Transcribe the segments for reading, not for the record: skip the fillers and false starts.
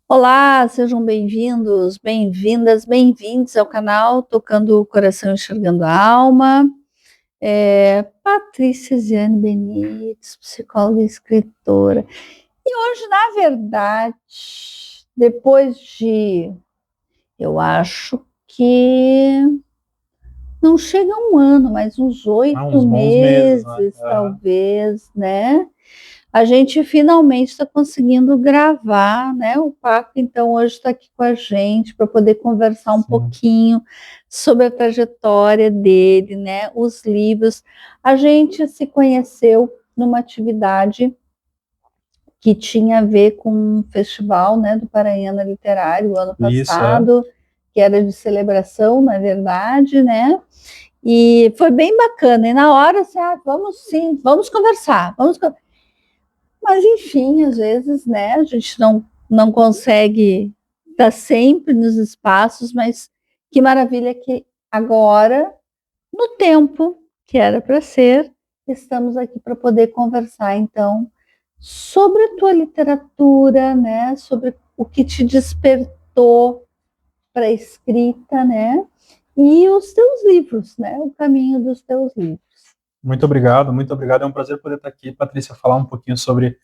Olá, sejam bem-vindos, bem-vindas, bem-vindos ao canal Tocando o Coração, Enxergando a Alma. Patrícia Ziane Benites, psicóloga e escritora. E hoje, na verdade, depois de, eu acho que não chega a um ano, mas uns 8 uns bons meses, né? talvez, né? A gente finalmente está conseguindo gravar, né? O Paco, então, hoje está aqui com a gente para poder conversar um pouquinho sobre a trajetória dele, né? Os livros. A gente se conheceu numa atividade que tinha a ver com um festival, né, do Paranhana Literário, ano passado, que era de celebração, na verdade, né? E foi bem bacana. E na hora, assim, vamos sim, vamos conversar, Mas, enfim, às vezes, né, a gente não consegue estar sempre nos espaços, mas que maravilha que agora, no tempo que era para ser, estamos aqui para poder conversar, então, sobre a tua literatura, né, sobre o que te despertou para a escrita, né, e os teus livros, né, o caminho dos teus livros. Muito obrigado, muito obrigado. É um prazer poder estar aqui, Patrícia, falar um pouquinho sobre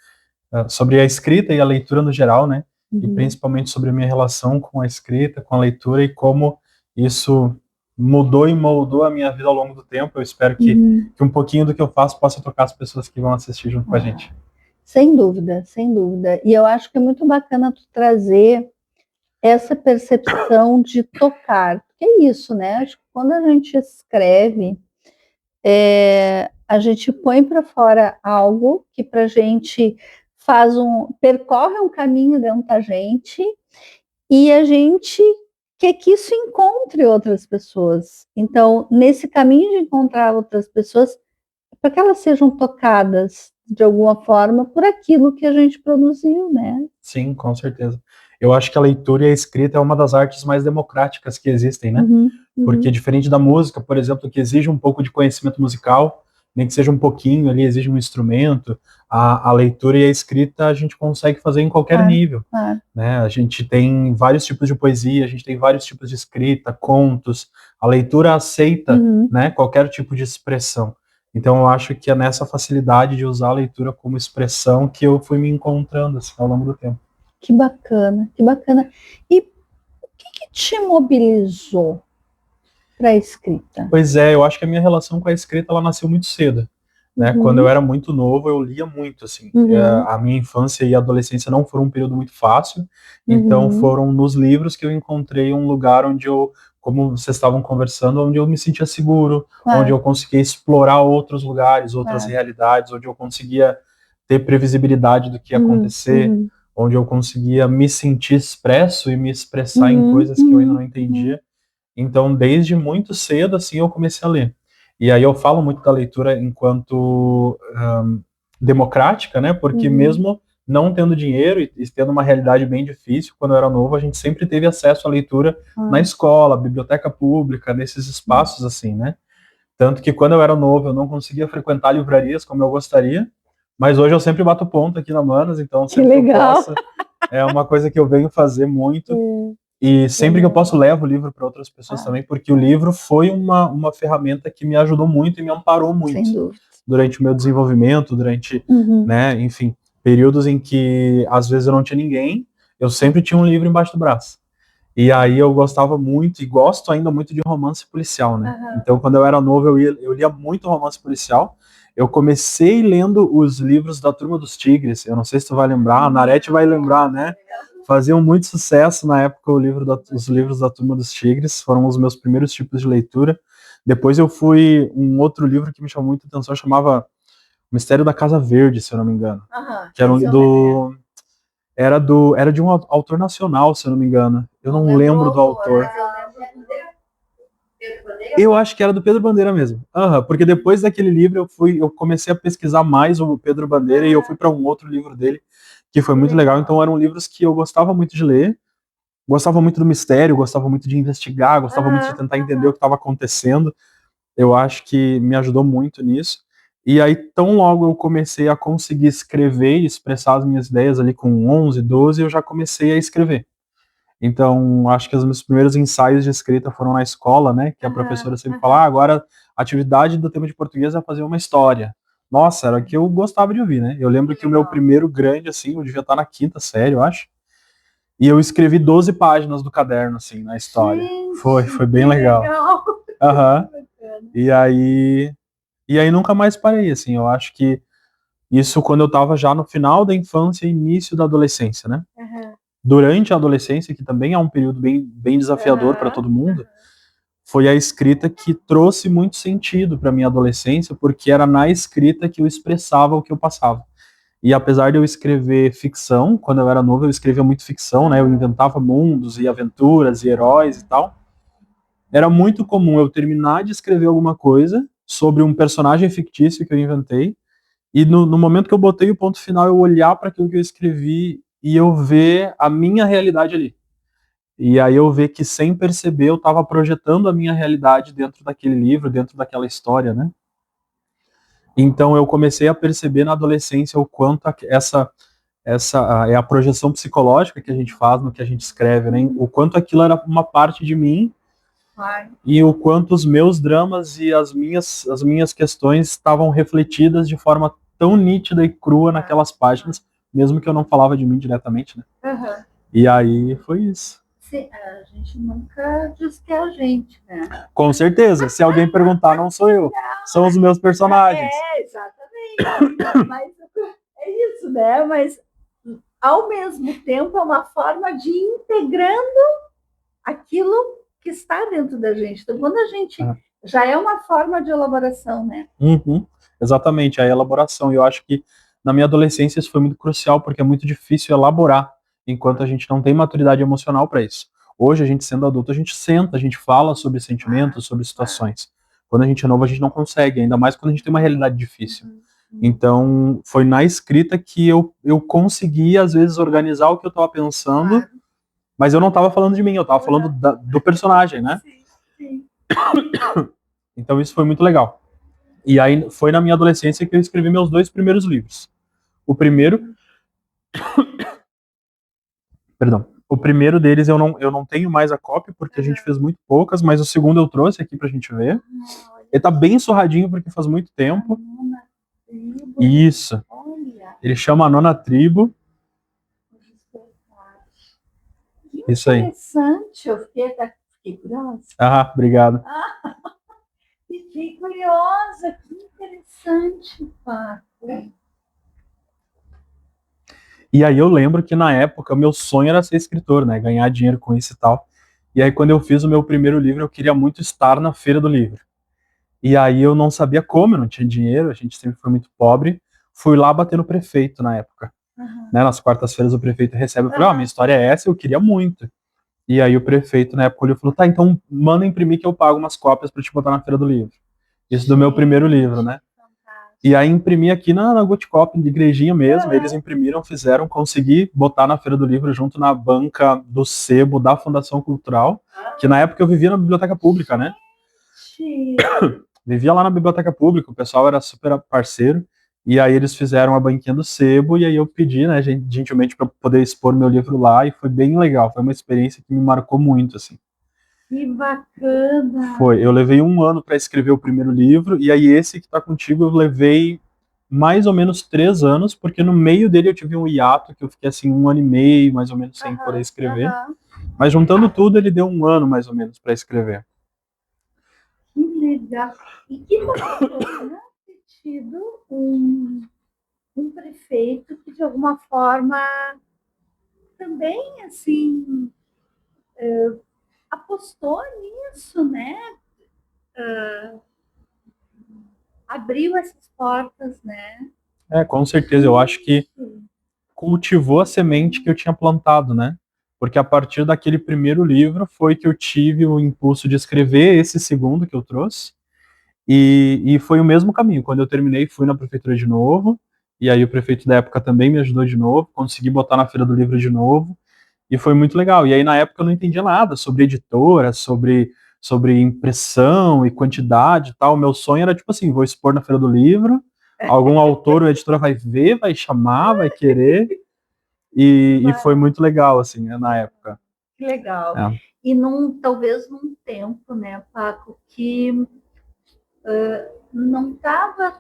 a escrita e a leitura no geral, né? E principalmente sobre a minha relação com a escrita, com a leitura e como isso mudou e moldou a minha vida ao longo do tempo. Eu espero que um pouquinho do que eu faço possa tocar as pessoas que vão assistir junto com a gente. Sem dúvida, sem dúvida. E eu acho que é muito bacana tu trazer essa percepção de tocar. Porque é isso, né? Acho que quando a gente escreve, a gente põe para fora algo que para a gente percorre um caminho dentro da gente e a gente quer que isso encontre outras pessoas. Então, nesse caminho de encontrar outras pessoas, para que elas sejam tocadas de alguma forma por aquilo que a gente produziu, né? Sim, com certeza. Eu acho que a leitura e a escrita é uma das artes mais democráticas que existem, né? Porque diferente da música, por exemplo, que exige um pouco de conhecimento musical, nem que seja um pouquinho ali, exige um instrumento, a leitura e a escrita a gente consegue fazer em qualquer nível, né? A gente tem vários tipos de poesia, a gente tem vários tipos de escrita, contos, a leitura aceita, né, qualquer tipo de expressão. Então eu acho que é nessa facilidade de usar a leitura como expressão que eu fui me encontrando assim, ao longo do tempo. Que bacana, que bacana. E o que te mobilizou para a escrita? Pois é, eu acho que a minha relação com a escrita ela nasceu muito cedo, né? Quando eu era muito novo, eu lia muito, assim. A minha infância e adolescência não foram um período muito fácil, então foram nos livros que eu encontrei um lugar onde eu, como vocês estavam conversando, onde eu me sentia seguro, onde eu conseguia explorar outros lugares, outras realidades, onde eu conseguia ter previsibilidade do que ia acontecer, onde eu conseguia me sentir expresso e me expressar em coisas que eu ainda não entendia. Então, desde muito cedo, assim, eu comecei a ler. E aí eu falo muito da leitura enquanto democrática, né? Porque mesmo não tendo dinheiro e tendo uma realidade bem difícil, quando eu era novo, a gente sempre teve acesso à leitura na escola, biblioteca pública, nesses espaços assim, né? Tanto que quando eu era novo, eu não conseguia frequentar livrarias como eu gostaria, mas hoje eu sempre bato ponto aqui na Manas, então sempre que eu posso, é uma coisa que eu venho fazer muito. E sempre que eu posso, levo o livro para outras pessoas também, porque o livro foi uma ferramenta que me ajudou muito e me amparou muito durante o meu desenvolvimento, durante, né, enfim, períodos em que às vezes eu não tinha ninguém, eu sempre tinha um livro embaixo do braço. E aí eu gostava muito, e gosto ainda muito de romance policial, né? Então, quando eu era novo, eu lia muito romance policial. Eu comecei lendo os livros da Turma dos Tigres, eu não sei se tu vai lembrar, a Narete vai lembrar, né? Faziam muito sucesso na época os livros da Turma dos Tigres, foram os meus primeiros tipos de leitura. Depois eu fui, um outro livro que me chamou muita atenção, chamava Mistério da Casa Verde, se eu não me engano. Que era de um autor nacional, se eu não me engano. Eu não lembro do autor. Eu acho que era do Pedro Bandeira mesmo. Porque depois daquele livro eu comecei a pesquisar mais o Pedro Bandeira e eu fui para um outro livro dele que foi muito legal. Então eram livros que eu gostava muito de ler, gostava muito do mistério, gostava muito de investigar, gostava muito de tentar entender o que estava acontecendo. Eu acho que me ajudou muito nisso. E aí, tão logo eu comecei a conseguir escrever e expressar as minhas ideias ali com 11, 12, eu já comecei a escrever. Então, acho que os meus primeiros ensaios de escrita foram na escola, né? Que a professora sempre fala, agora a atividade do tema de português é fazer uma história. Nossa, era o que eu gostava de ouvir, né? Eu lembro que o meu primeiro grande, assim, eu devia estar na quinta série, eu acho. E eu escrevi 12 páginas do caderno, assim, na história. Gente, foi bem legal. Aham. E aí nunca mais parei, assim. Eu acho que isso quando eu tava já no final da infância e início da adolescência, né? Durante a adolescência, que também é um período bem desafiador para todo mundo, foi a escrita que trouxe muito sentido para minha adolescência, porque era na escrita que eu expressava o que eu passava. E apesar de eu escrever ficção, quando eu era novo eu escrevia muito ficção, né? Eu inventava mundos e aventuras e heróis e tal. Era muito comum eu terminar de escrever alguma coisa sobre um personagem fictício que eu inventei, e no momento que eu botei o ponto final, eu olhar para aquilo que eu escrevi e eu ver a minha realidade ali. E aí eu ver que, sem perceber, eu estava projetando a minha realidade dentro daquele livro, dentro daquela história, né? Então eu comecei a perceber na adolescência o quanto essa é a projeção psicológica que a gente faz no que a gente escreve, né? O quanto aquilo era uma parte de mim e o quanto os meus dramas e as minhas questões estavam refletidas de forma tão nítida e crua naquelas páginas, mesmo que eu não falava de mim diretamente, né? E aí foi isso. A gente nunca diz que é a gente, né? Com certeza. Se alguém perguntar, não sou eu. São os meus personagens. Exatamente. Mas é isso, né? Mas, ao mesmo tempo, é uma forma de ir integrando aquilo que está dentro da gente. Então, quando a gente... Já é uma forma de elaboração, né? Exatamente, a elaboração. E eu acho que, na minha adolescência, isso foi muito crucial, porque é muito difícil elaborar enquanto a gente não tem maturidade emocional para isso. Hoje, a gente sendo adulto, a gente senta, a gente fala sobre sentimentos, sobre situações. Quando a gente é novo, a gente não consegue, ainda mais quando a gente tem uma realidade difícil. Então, foi na escrita que eu consegui, às vezes, organizar o que eu estava pensando, mas eu não estava falando de mim, eu estava falando do personagem, né? Sim. Então, isso foi muito legal. E aí, foi na minha adolescência que eu escrevi meus 2 primeiros livros. O primeiro... Perdão. O primeiro deles eu não tenho mais a cópia, porque a gente fez muito poucas, mas o segundo eu trouxe aqui pra gente ver. Ele tá bem surradinho, porque faz muito tempo. Isso. Ele chama A Nona Tribo. Isso aí. Interessante, eu fiquei curiosa. Obrigado. Fiquei curiosa, que interessante, Paco. E aí eu lembro que na época o meu sonho era ser escritor, né? Ganhar dinheiro com isso e tal. E aí quando eu fiz o meu primeiro livro, eu queria muito estar na Feira do Livro. E aí eu não sabia como, eu não tinha dinheiro, a gente sempre foi muito pobre. Fui lá bater no prefeito na época. Né? Nas quartas-feiras o prefeito recebe, eu falei, minha história é essa, eu queria muito. E aí o prefeito na época olhou e falou, tá, então manda imprimir que eu pago umas cópias pra te botar na Feira do Livro. Isso do meu primeiro livro, né? E aí imprimi aqui na Goticop, de igrejinha mesmo, eles imprimiram, fizeram, consegui botar na Feira do Livro junto na banca do sebo da Fundação Cultural, que na época eu vivia na biblioteca pública, né? Vivia lá na biblioteca pública, o pessoal era super parceiro, e aí eles fizeram a banquinha do sebo, e aí eu pedi, né, gentilmente, para poder expor meu livro lá, e foi bem legal, foi uma experiência que me marcou muito, assim. Que bacana! Foi, eu levei 1 ano para escrever o primeiro livro, e aí esse que tá contigo eu levei mais ou menos 3 anos, porque no meio dele eu tive um hiato, que eu fiquei assim 1 ano e meio, mais ou menos, sem poder escrever. Mas juntando tudo, ele deu 1 ano, mais ou menos, para escrever. Que legal! E que bacana ter tido um prefeito que, de alguma forma, também, assim... apostou nisso, né? Abriu essas portas, né? Com certeza, eu acho que cultivou a semente que eu tinha plantado, né? Porque a partir daquele primeiro livro foi que eu tive o impulso de escrever esse segundo que eu trouxe, e foi o mesmo caminho. Quando eu terminei, fui na prefeitura de novo, e aí o prefeito da época também me ajudou de novo, consegui botar na Feira do Livro de novo, e foi muito legal. E aí, na época, eu não entendia nada sobre editora, sobre impressão e quantidade e tal. O meu sonho era, tipo assim, vou expor na Feira do Livro, algum autor ou editora vai ver, vai chamar, vai querer, e foi muito legal, assim, né, na época. Que legal. É. E talvez num tempo, né, Paco, que não estava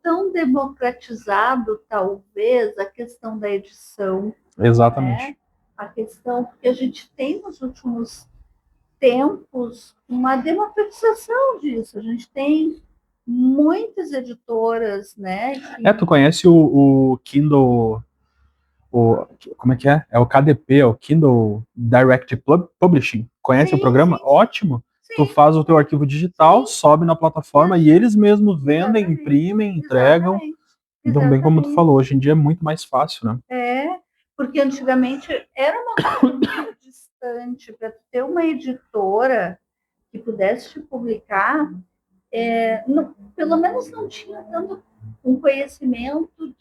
tão democratizado, talvez, a questão da edição. Exatamente. Né? A questão, porque a gente tem nos últimos tempos uma democratização disso. A gente tem muitas editoras, né? Tu conhece o Kindle, como é que é? É o KDP, é o Kindle Direct Publishing. Conhece o programa? Sim. Ótimo. Sim. Tu faz o teu arquivo digital, sobe na plataforma e eles mesmos vendem, Exatamente. imprimem, entregam. Exatamente. Então, bem como tu falou, hoje em dia é muito mais fácil, né? Porque antigamente era uma coisa muito distante. Para ter uma editora que pudesse te publicar, pelo menos não tinha tanto um conhecimento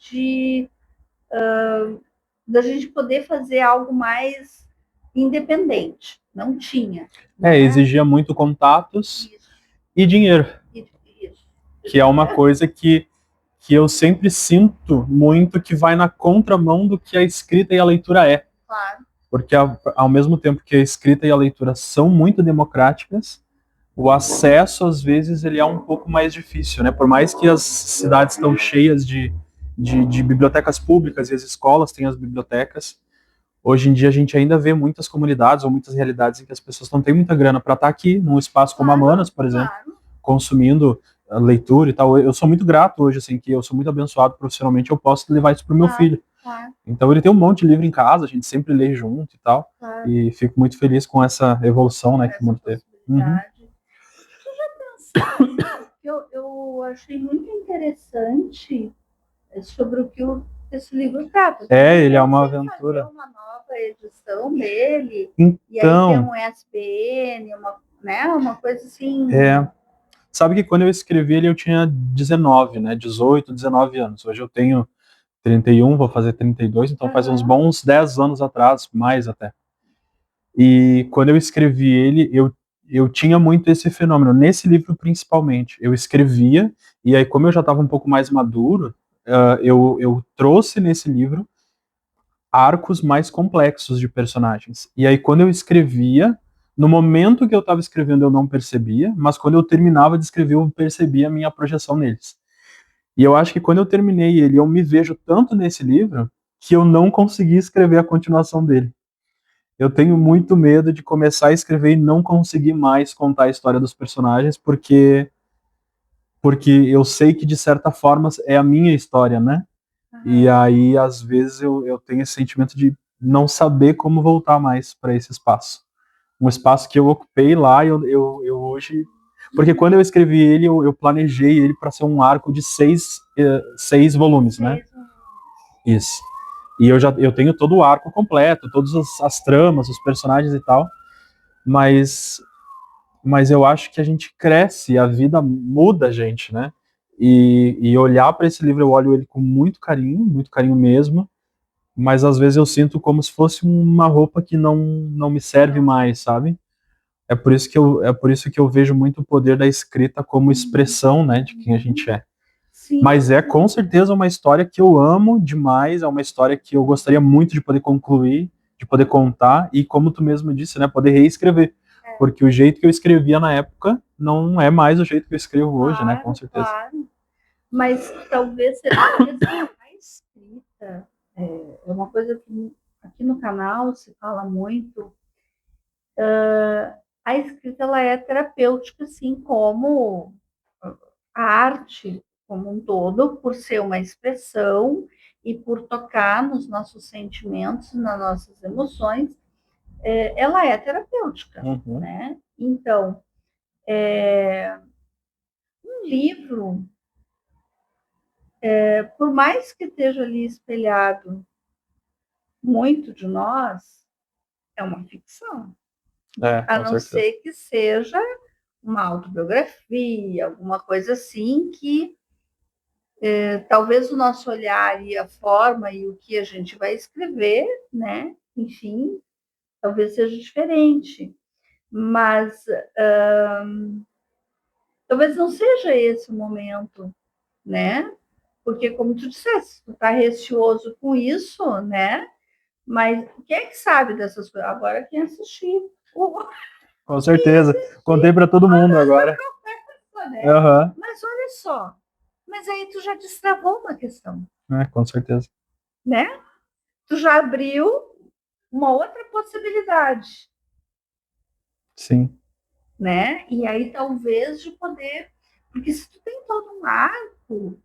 da gente poder fazer algo mais independente. Não tinha. Né? Exigia muito contatos e dinheiro. Isso. Que é uma coisa que eu sempre sinto muito que vai na contramão do que a escrita e a leitura é. Claro. Porque ao mesmo tempo que a escrita e a leitura são muito democráticas, o acesso, às vezes, ele é um pouco mais difícil, né? Por mais que as cidades estão cheias de bibliotecas públicas e as escolas têm as bibliotecas, hoje em dia a gente ainda vê muitas comunidades ou muitas realidades em que as pessoas não têm muita grana para estar aqui, num espaço como a Manas, por exemplo, consumindo leitura e tal. Eu sou muito grato hoje, assim, que eu sou muito abençoado profissionalmente, eu posso levar isso pro meu filho. Então ele tem um monte de livro em casa, a gente sempre lê junto e tal, e fico muito feliz com essa evolução, né, que o mundo teve. Eu achei muito interessante sobre o que esse livro trata. Ele é uma aventura. Uma nova edição dele, então, e aí tem um SBN, uma coisa assim. Sabe que quando eu escrevi ele eu tinha 19, né, 18, 19 anos. Hoje eu tenho 31, vou fazer 32, então faz uns bons 10 anos atrás, mais até. E quando eu escrevi ele, eu tinha muito esse fenômeno, nesse livro principalmente. Eu escrevia, e aí como eu já estava um pouco mais maduro, eu trouxe nesse livro arcos mais complexos de personagens. E aí quando eu escrevia, no momento que eu estava escrevendo eu não percebia, mas quando eu terminava de escrever eu percebia a minha projeção neles. E eu acho que quando eu terminei ele, eu me vejo tanto nesse livro que eu não consegui escrever a continuação dele. Eu tenho muito medo de começar a escrever e não conseguir mais contar a história dos personagens, porque eu sei que, de certa forma, é a minha história, né? E aí, às vezes, eu tenho esse sentimento de não saber como voltar mais para esse espaço. Um espaço que eu ocupei lá, eu hoje... Porque quando eu escrevi ele, eu planejei ele para ser um arco de 6 volumes, né? Isso. E eu tenho todo o arco completo, todas as tramas, os personagens e tal, mas eu acho que a gente cresce, a vida muda a gente, né? E olhar para esse livro, eu olho ele com muito carinho mesmo, mas às vezes eu sinto como se fosse uma roupa que não me serve mais, sabe? É por isso que eu vejo muito o poder da escrita como expressão, né, de quem a gente é. Sim. Mas é com certeza uma história que eu amo demais, é uma história que eu gostaria muito de poder concluir, de poder contar, e como tu mesmo disse, né, poder reescrever. Porque o jeito que eu escrevia na época não é mais o jeito que eu escrevo hoje, né, com certeza. Claro. Mas talvez seja a escrita, é uma coisa que aqui no canal se fala muito, a escrita ela é terapêutica, assim como a arte como um todo, por ser uma expressão e por tocar nos nossos sentimentos, nas nossas emoções, ela é terapêutica, né? Então, um livro, por mais que esteja ali espelhado muito de nós, é uma ficção. A não ser que seja uma autobiografia, alguma coisa assim que talvez o nosso olhar e a forma e o que a gente vai escrever, né? Enfim, talvez seja diferente. Mas talvez não seja esse o momento, né? Porque, como tu disseste, tu tá receoso com isso, né? Mas quem é que sabe dessas coisas? Agora quem assistir. Com certeza. Contei para todo mundo agora. Né? Uhum. Mas olha só, mas aí tu já destravou uma questão. Com certeza. Né? Tu já abriu uma outra possibilidade. Sim. Né? E aí talvez de poder, porque se tu tem todo um arco,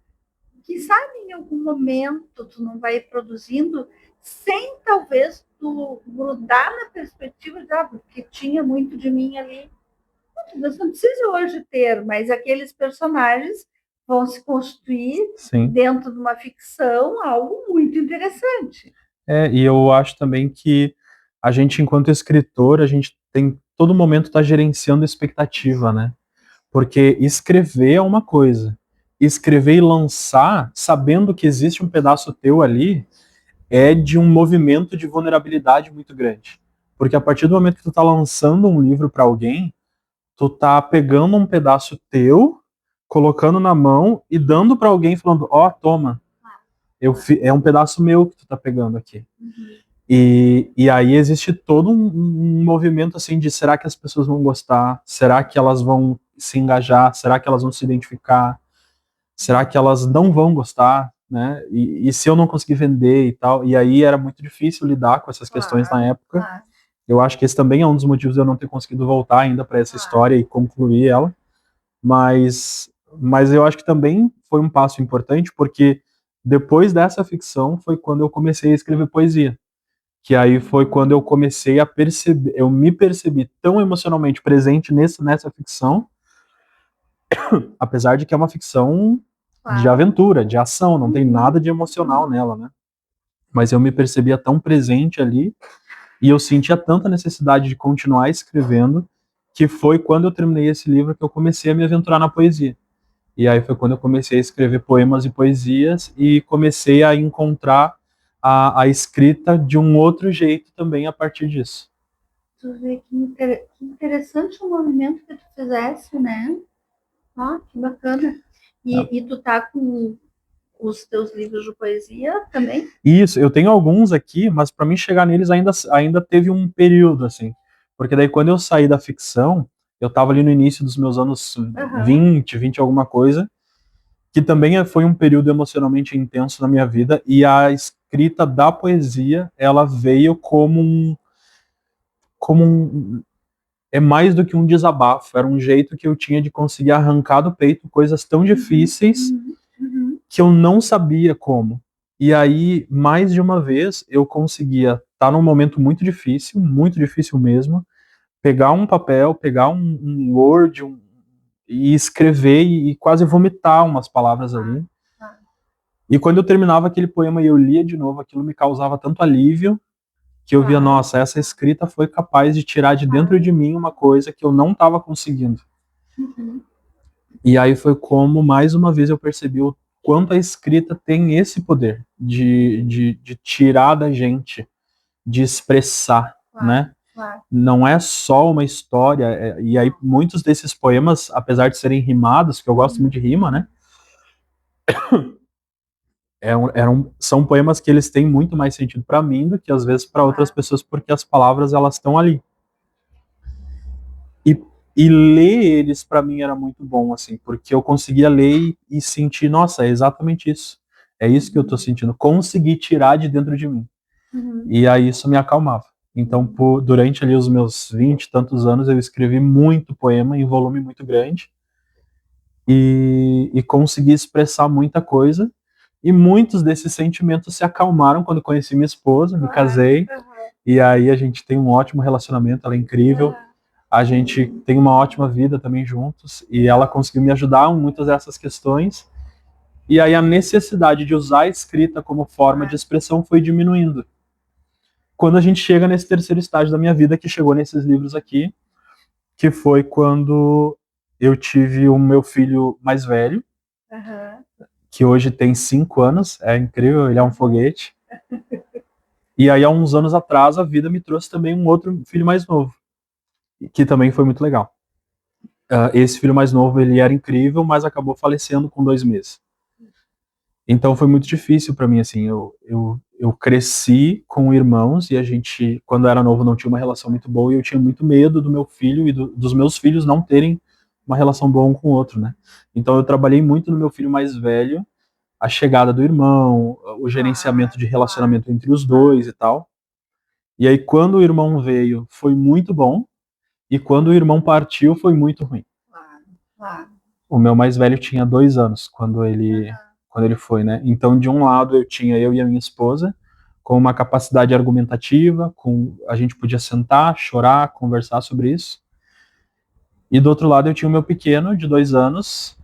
que sabe em algum momento tu não vai produzindo sem talvez tu grudar na perspectiva de porque tinha muito de mim ali. Você não precisa hoje ter, mas aqueles personagens vão se construir Sim. dentro de uma ficção algo muito interessante. E eu acho também que a gente, enquanto escritor, a gente tem todo momento tá gerenciando expectativa, né? Porque escrever é uma coisa. Escrever e lançar, sabendo que existe um pedaço teu ali, é de um movimento de vulnerabilidade muito grande. Porque a partir do momento que tu tá lançando um livro para alguém, tu tá pegando um pedaço teu, colocando na mão e dando para alguém falando, toma, é um pedaço meu que tu tá pegando aqui. Uhum. E aí existe todo um movimento assim de será que as pessoas vão gostar? Será que elas vão se engajar? Será que elas vão se identificar? Será que elas não vão gostar? Né? E se eu não conseguir vender e tal? E aí era muito difícil lidar com essas questões na época. Eu acho que esse também é um dos motivos de eu não ter conseguido voltar ainda para essa história e concluir ela. Mas eu acho que também foi um passo importante, porque depois dessa ficção foi quando eu comecei a escrever poesia. Que aí foi quando eu comecei a perceber, eu me percebi tão emocionalmente presente nessa ficção, apesar de que é uma ficção de aventura, de ação, não tem nada de emocional nela, né? Mas eu me percebia tão presente ali, e eu sentia tanta necessidade de continuar escrevendo, que foi quando eu terminei esse livro que eu comecei a me aventurar na poesia. E aí foi quando eu comecei a escrever poemas e poesias, e comecei a encontrar a escrita de um outro jeito também a partir disso. Tu vê que interessante o movimento que tu fizesse, né? Que bacana. E tu tá com os teus livros de poesia também? Isso, eu tenho alguns aqui, mas para mim chegar neles ainda teve um período, assim. Porque daí quando eu saí da ficção, eu tava ali no início dos meus anos 20 alguma coisa, que também foi um período emocionalmente intenso na minha vida, e a escrita da poesia, ela veio é mais do que um desabafo, era um jeito que eu tinha de conseguir arrancar do peito coisas tão difíceis que eu não sabia como. E aí, mais de uma vez, eu conseguia estar num momento muito difícil mesmo, pegar um papel, pegar um Word, e escrever e quase vomitar umas palavras ali. E quando eu terminava aquele poema e eu lia de novo, aquilo me causava tanto alívio, que eu via, nossa, essa escrita foi capaz de tirar de dentro de mim uma coisa que eu não estava conseguindo. E aí foi como, mais uma vez, eu percebi o quanto a escrita tem esse poder de tirar da gente, de expressar, né? Não é só uma história, e aí muitos desses poemas, apesar de serem rimados, que eu gosto muito de rima, né? São poemas que eles têm muito mais sentido para mim do que às vezes para outras pessoas, porque as palavras elas estão ali. E ler eles para mim era muito bom, assim, porque eu conseguia ler e sentir, nossa, é exatamente isso. É isso que eu tô sentindo. Consegui tirar de dentro de mim. E aí isso me acalmava. Então, durante ali os meus 20 e tantos anos, eu escrevi muito poema em volume muito grande. E consegui expressar muita coisa. E muitos desses sentimentos se acalmaram quando conheci minha esposa, me casei. E aí a gente tem um ótimo relacionamento, ela é incrível. A gente tem uma ótima vida também juntos, e ela conseguiu me ajudar em muitas dessas questões. E aí a necessidade de usar a escrita como forma de expressão foi diminuindo. Quando a gente chega nesse terceiro estágio da minha vida, que chegou nesses livros aqui, que foi quando eu tive o meu filho mais velho, que hoje tem 5 anos, é incrível, ele é um foguete. E aí há uns anos atrás a vida me trouxe também um outro filho mais novo, que também foi muito legal. Esse filho mais novo, ele era incrível, mas acabou falecendo com 2 meses. Então foi muito difícil para mim, assim, eu cresci com irmãos e a gente, quando era novo, não tinha uma relação muito boa e eu tinha muito medo do meu filho e dos meus filhos não terem uma relação boa um com o outro, né? Então eu trabalhei muito no meu filho mais velho, a chegada do irmão, o gerenciamento de relacionamento entre os dois e tal. E aí quando o irmão veio, foi muito bom, e quando o irmão partiu, foi muito ruim. O meu mais velho tinha 2 anos quando ele foi, né? Então, de um lado, eu tinha eu e a minha esposa com uma capacidade argumentativa, a gente podia sentar, chorar, conversar sobre isso. E do outro lado, eu tinha o meu pequeno, de 2 anos,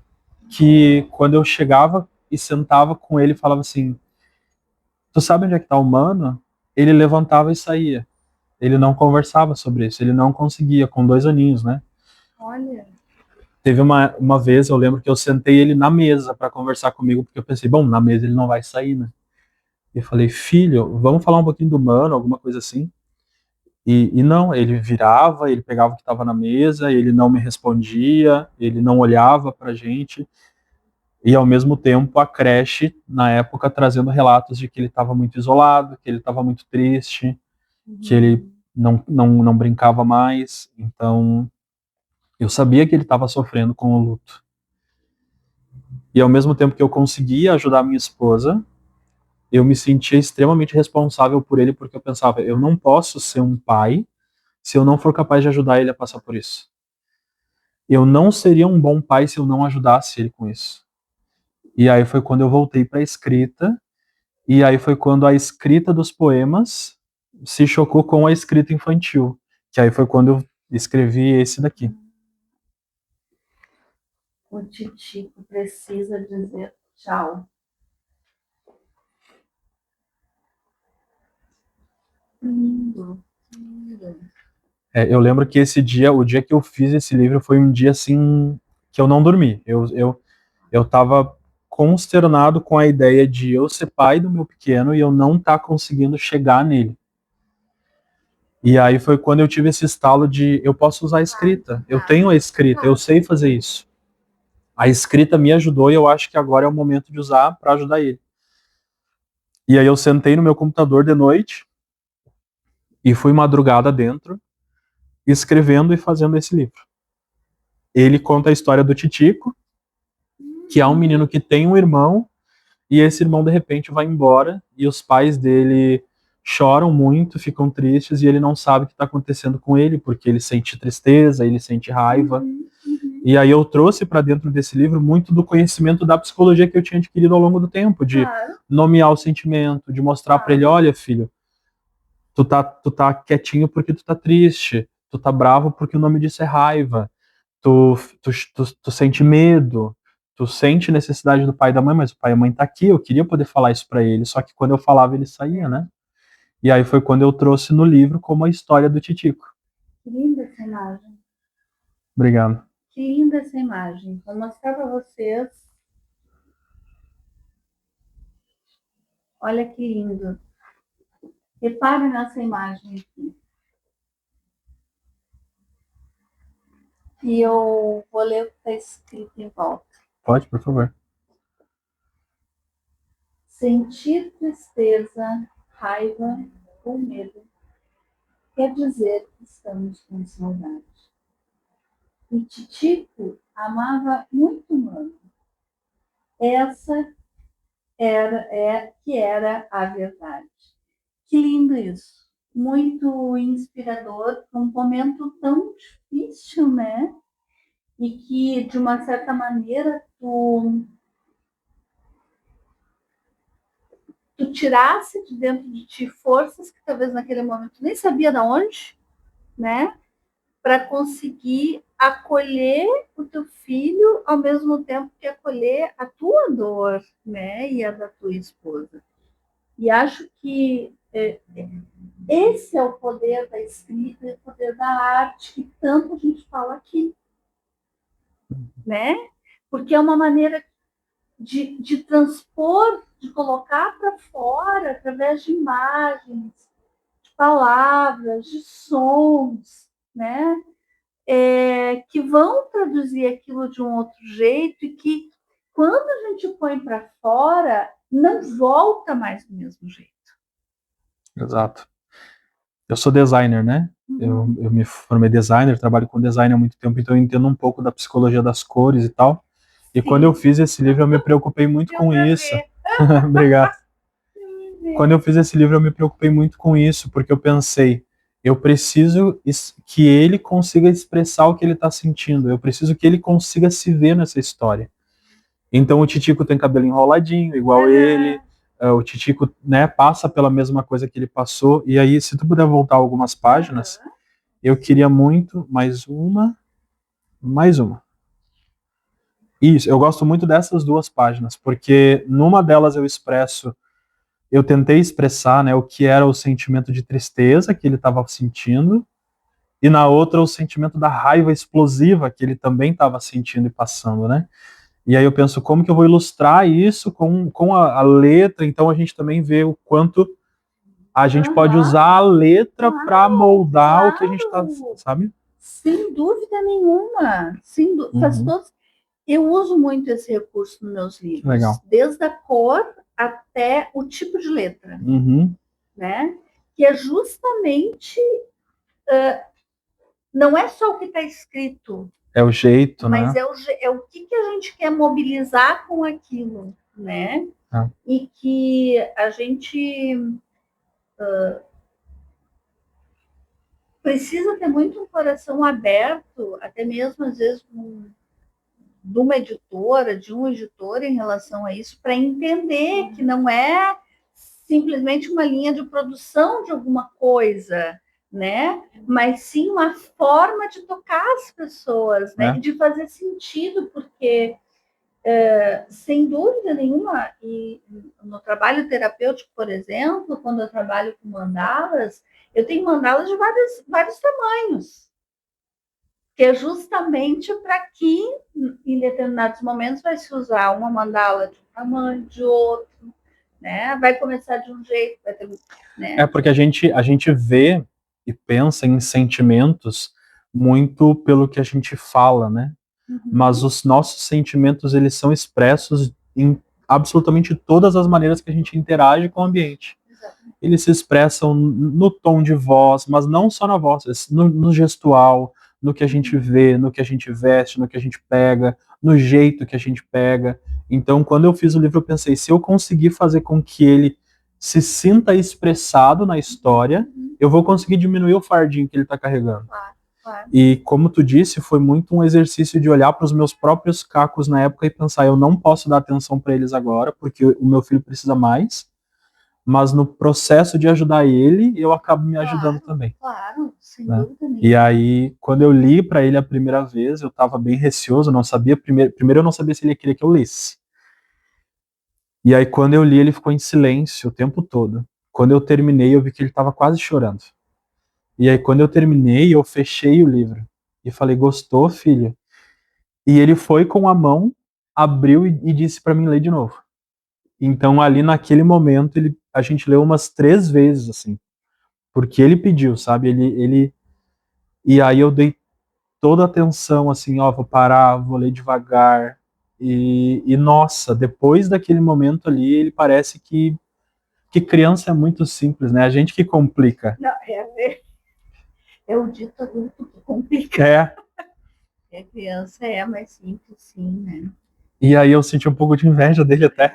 que quando eu chegava e sentava com ele, falava assim: tu sabe onde é que tá o mano? Ele levantava e saía. Ele não conversava sobre isso, ele não conseguia, com 2 aninhos, né? Olha. Teve uma vez, eu lembro que eu sentei ele na mesa para conversar comigo, porque eu pensei, bom, na mesa ele não vai sair, né? E eu falei, filho, vamos falar um pouquinho do mano, alguma coisa assim. E não, ele virava, ele pegava o que estava na mesa, ele não me respondia, ele não olhava pra gente. E ao mesmo tempo a creche, na época, trazendo relatos de que ele estava muito isolado, que ele estava muito triste, que ele não brincava mais. Então, eu sabia que ele estava sofrendo com o luto. E ao mesmo tempo que eu conseguia ajudar a minha esposa, eu me sentia extremamente responsável por ele, porque eu pensava, eu não posso ser um pai se eu não for capaz de ajudar ele a passar por isso. Eu não seria um bom pai se eu não ajudasse ele com isso. E aí foi quando eu voltei para a escrita, e aí foi quando a escrita dos poemas se chocou com a escrita infantil, que aí foi quando eu escrevi esse daqui. O Titico precisa dizer tchau. Lindo, lindo. Eu lembro que esse dia, o dia que eu fiz esse livro, foi um dia assim que eu não dormi. Eu tava consternado com a ideia de eu ser pai do meu pequeno e eu não estar conseguindo chegar nele. E aí foi quando eu tive esse estalo de eu posso usar a escrita, eu tenho a escrita, eu sei fazer isso. A escrita me ajudou e eu acho que agora é o momento de usar para ajudar ele. E aí eu sentei no meu computador de noite e fui madrugada dentro, escrevendo e fazendo esse livro. Ele conta a história do Titico, que é um menino que tem um irmão, e esse irmão de repente vai embora, e os pais dele choram muito, ficam tristes, e ele não sabe o que está acontecendo com ele, porque ele sente tristeza, ele sente raiva. E aí eu trouxe para dentro desse livro muito do conhecimento da psicologia que eu tinha adquirido ao longo do tempo, de nomear o sentimento, de mostrar para ele, olha, filho, tu tá quietinho porque tu tá triste, tu tá bravo porque o nome disso é raiva, tu sente medo, tu sente necessidade do pai e da mãe, mas o pai e a mãe tá aqui, eu queria poder falar isso para ele, só que quando eu falava ele saía, né? E aí foi quando eu trouxe no livro como a história do Titico. Que linda essa imagem. Obrigado. Que linda essa imagem. Vou mostrar para vocês. Olha que lindo. Repare nessa imagem aqui. E eu vou ler o que está escrito em volta. Pode, por favor. Sentir tristeza, raiva ou medo quer dizer que estamos com saudade. E Titico amava muito Mano. Essa era a verdade. Que lindo isso. Muito inspirador para um momento tão difícil, né? E que, de uma certa maneira, tu tirasse de dentro de ti forças que talvez naquele momento nem sabia de onde, né? Para conseguir acolher o teu filho ao mesmo tempo que acolher a tua dor, né? E a da tua esposa. E acho que esse é o poder da escrita e o poder da arte que tanto a gente fala aqui, né? Porque é uma maneira de transpor, de colocar para fora através de imagens, de palavras, de sons, né? Que vão traduzir aquilo de um outro jeito e que quando a gente põe para fora, não volta mais do mesmo jeito. Exato. Eu sou designer, né? Eu me formei designer, trabalho com design há muito tempo, então eu entendo um pouco da psicologia das cores e tal. E quando eu fiz esse livro, eu me preocupei muito com isso. Obrigado. Quando eu fiz esse livro, eu me preocupei muito com isso, porque eu pensei, eu preciso que ele consiga expressar o que ele está sentindo, eu preciso que ele consiga se ver nessa história. Então o Titico tem cabelo enroladinho, igual ele, o Titico, né, passa pela mesma coisa que ele passou, e aí, se tu puder voltar algumas páginas, eu queria muito, mais uma. Isso, eu gosto muito dessas duas páginas, porque numa delas eu tentei expressar, né, o que era o sentimento de tristeza que ele estava sentindo, e na outra o sentimento da raiva explosiva que ele também estava sentindo e passando, né? E aí eu penso, como que eu vou ilustrar isso com a letra? Então a gente também vê o quanto a gente pode usar a letra para moldar o que a gente está, sabe? Sem dúvida nenhuma. Faz todos. Eu uso muito esse recurso nos meus livros. Legal. Desde a cor até o tipo de letra. Né? Que é justamente... não é só o que está escrito. É o jeito, mas né? é o que a gente quer mobilizar com aquilo, né? E que a gente precisa ter muito um coração aberto, até mesmo às vezes de uma editora, de um editor em relação a isso, para entender que não é simplesmente uma linha de produção de alguma coisa, né? Mas sim uma forma de tocar as pessoas, né? De fazer sentido, porque sem dúvida nenhuma, e no trabalho terapêutico, por exemplo, quando eu trabalho com mandalas, eu tenho mandalas de vários tamanhos, que é justamente para que, em determinados momentos, vai se usar uma mandala de um tamanho, de outro, né? Vai começar de um jeito, vai ter, né? É porque a gente vê e pensa em sentimentos muito pelo que a gente fala, né? Mas os nossos sentimentos, eles são expressos em absolutamente todas as maneiras que a gente interage com o ambiente. Exatamente. Eles se expressam no tom de voz, mas não só na voz, no gestual, no que a gente vê, no que a gente veste, no que a gente pega, no jeito que a gente pega. Então, quando eu fiz o livro, eu pensei, se eu conseguir fazer com que ele se sinta expressado na história, eu vou conseguir diminuir o fardinho que ele está carregando. E como tu disse, foi muito um exercício de olhar para os meus próprios cacos na época e pensar, eu não posso dar atenção para eles agora, porque o meu filho precisa mais, mas no processo de ajudar ele, eu acabo me ajudando também. Claro, sem dúvida nenhuma. E aí, quando eu li para ele a primeira vez, eu estava bem receoso, não sabia, primeiro eu não sabia se ele queria que eu lesse. E aí, quando eu li, ele ficou em silêncio o tempo todo. Quando eu terminei, eu vi que ele estava quase chorando. E aí, quando eu terminei, eu fechei o livro. E falei, gostou, filho? E ele foi com a mão, abriu e disse para mim ler de novo. Então, ali naquele momento, a gente leu umas 3 vezes, assim. Porque ele pediu, sabe? E aí eu dei toda a atenção, assim, ó, vou parar, vou ler devagar. E nossa, depois daquele momento ali, ele parece que criança é muito simples, né? A gente que complica. Não, é o dito adulto que complica. A criança é mais simples, sim, né? E aí eu senti um pouco de inveja dele até,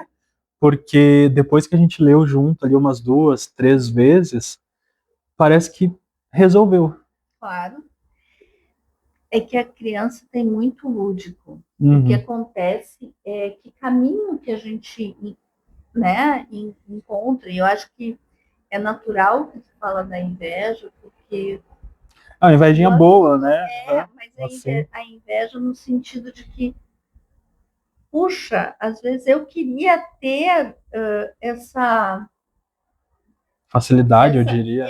porque depois que a gente leu junto ali umas 2, 3 vezes, parece que resolveu. Claro. É que a criança tem muito lúdico. O que acontece é que caminho que a gente, né, encontra, e eu acho que é natural que você fala da inveja, porque... A invejinha boa, né? Mas a inveja no sentido de que, puxa, às vezes eu queria ter essa... facilidade, eu diria.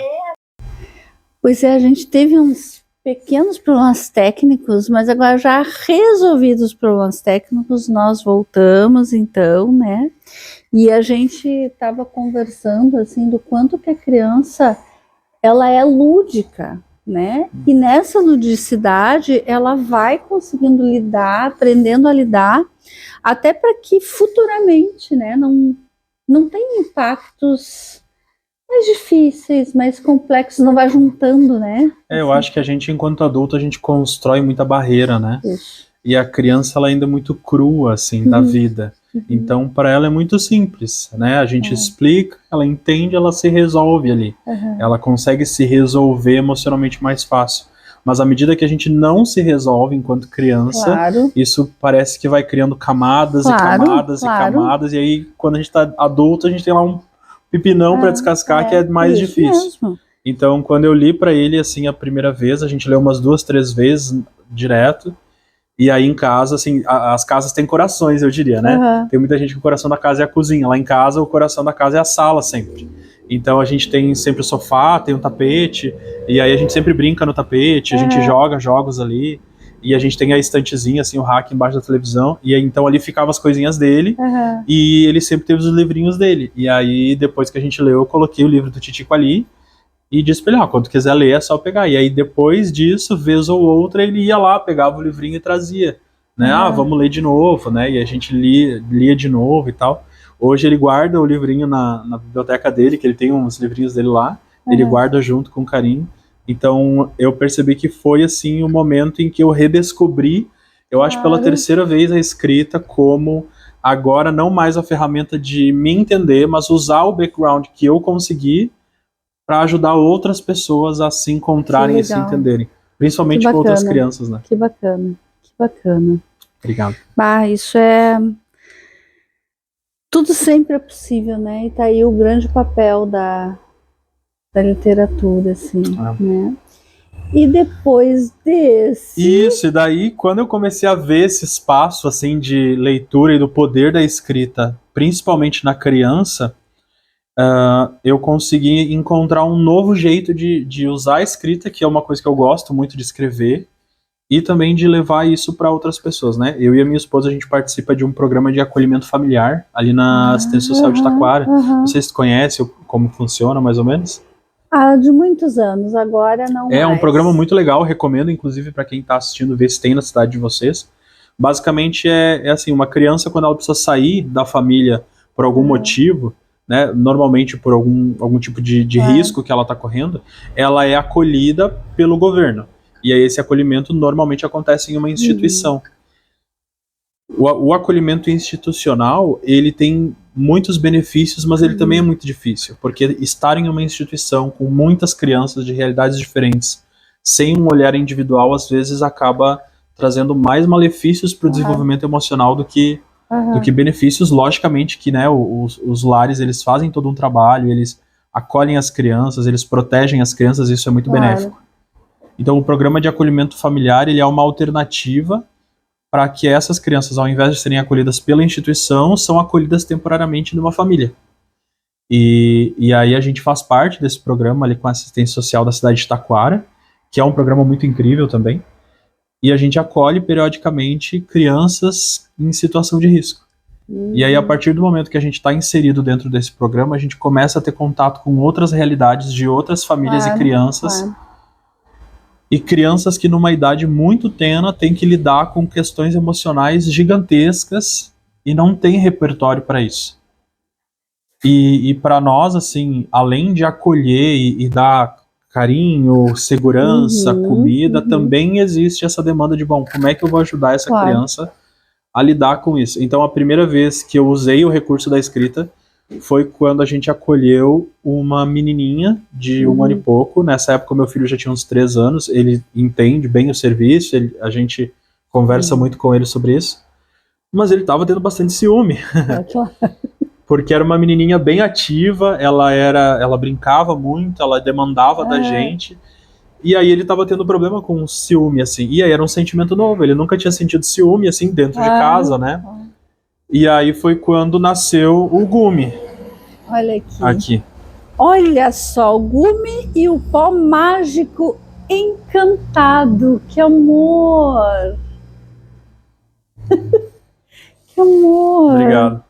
Pois é, a gente teve uns pequenos problemas técnicos, mas agora já resolvidos os problemas técnicos, nós voltamos então, né? E a gente estava conversando assim do quanto que a criança ela é lúdica, né? E nessa ludicidade ela vai conseguindo lidar, aprendendo a lidar, até para que futuramente, né, não tenha impactos mais difíceis, mais complexos, não vai juntando, né? Eu acho que a gente, enquanto adulto, a gente constrói muita barreira, né? Isso. E a criança, ela ainda é muito crua, assim, da vida. Então, para ela é muito simples, né? A gente explica, ela entende, ela se resolve ali. Ela consegue se resolver emocionalmente mais fácil. Mas à medida que a gente não se resolve enquanto criança, isso parece que vai criando camadas e camadas e camadas, e aí quando a gente tá adulto, a gente tem lá um pepinão para descascar que é mais difícil. Mesmo. Então, quando eu li para ele, assim, a primeira vez, a gente leu umas 2, 3 vezes direto, e aí em casa, assim, as casas têm corações, eu diria, né? Tem muita gente que o coração da casa é a cozinha. Lá em casa, o coração da casa é a sala sempre. Então a gente tem sempre o sofá, tem um tapete, e aí a gente sempre brinca no tapete, a gente joga jogos ali, e a gente tem a estantezinha, assim, o rack embaixo da televisão, e aí, então ali ficavam as coisinhas dele, e ele sempre teve os livrinhos dele. E aí, depois que a gente leu, eu coloquei o livro do Titico ali, e disse pra ele, quando quiser ler é só pegar. E aí depois disso, vez ou outra, ele ia lá, pegava o livrinho e trazia, né? Vamos ler de novo, né? E a gente lia de novo e tal. Hoje ele guarda o livrinho na biblioteca dele, que ele tem uns livrinhos dele lá, ele guarda junto com carinho. Então eu percebi que foi assim o momento em que eu redescobri, eu acho pela terceira vez, a escrita como agora não mais a ferramenta de me entender, mas usar o background que eu consegui para ajudar outras pessoas a se encontrarem e se entenderem. Principalmente com outras crianças, né? Que bacana, que bacana. Obrigado. Isso é... Tudo sempre é possível, né? E tá aí o grande papel da literatura, assim, né? E depois desse... Isso, e daí, quando eu comecei a ver esse espaço, assim, de leitura e do poder da escrita, principalmente na criança... eu consegui encontrar um novo jeito de usar a escrita, que é uma coisa que eu gosto muito de escrever, e também de levar isso para outras pessoas, né? Eu e a minha esposa, a gente participa de um programa de acolhimento familiar, ali na Assistência Social de Taquara. Vocês conhecem como funciona, mais ou menos? De muitos anos, agora não mais. É um programa muito legal, recomendo, inclusive, para quem está assistindo, ver se tem na cidade de vocês. Basicamente, é assim, uma criança, quando ela precisa sair da família por algum motivo, né, normalmente por algum tipo de risco que ela está correndo, ela é acolhida pelo governo. E aí esse acolhimento normalmente acontece em uma instituição. O acolhimento institucional, ele tem muitos benefícios, mas ele também é muito difícil, porque estar em uma instituição com muitas crianças de realidades diferentes, sem um olhar individual, às vezes acaba trazendo mais malefícios para o desenvolvimento emocional do que benefícios. Logicamente que, né, os lares, eles fazem todo um trabalho, eles acolhem as crianças, eles protegem as crianças, isso é muito benéfico. Então o programa de acolhimento familiar, ele é uma alternativa para que essas crianças, ao invés de serem acolhidas pela instituição, são acolhidas temporariamente numa família. E aí a gente faz parte desse programa ali com a assistência social da cidade de Taquara, que é um programa muito incrível também. E a gente acolhe periodicamente crianças em situação de risco. E aí, a partir do momento que a gente está inserido dentro desse programa, a gente começa a ter contato com outras realidades de outras famílias e crianças. E crianças que, numa idade muito tenra, têm que lidar com questões emocionais gigantescas e não tem repertório para isso. E para nós, assim, além de acolher e dar carinho, segurança, comida, também existe essa demanda de, bom, como é que eu vou ajudar essa criança a lidar com isso? Então, a primeira vez que eu usei o recurso da escrita foi quando a gente acolheu uma menininha de 1 ano e pouco. Nessa época, meu filho já tinha uns 3 anos, ele entende bem o serviço, a gente conversa muito com ele sobre isso, mas ele estava tendo bastante ciúme. Porque era uma menininha bem ativa, ela brincava muito, ela demandava da gente, e aí ele tava tendo problema com ciúme, assim, e aí era um sentimento novo, ele nunca tinha sentido ciúme, assim, dentro de casa, né? E aí foi quando nasceu o Gumi. Olha aqui. Olha só, o Gumi e o pó mágico encantado, que amor! Que amor! Obrigado.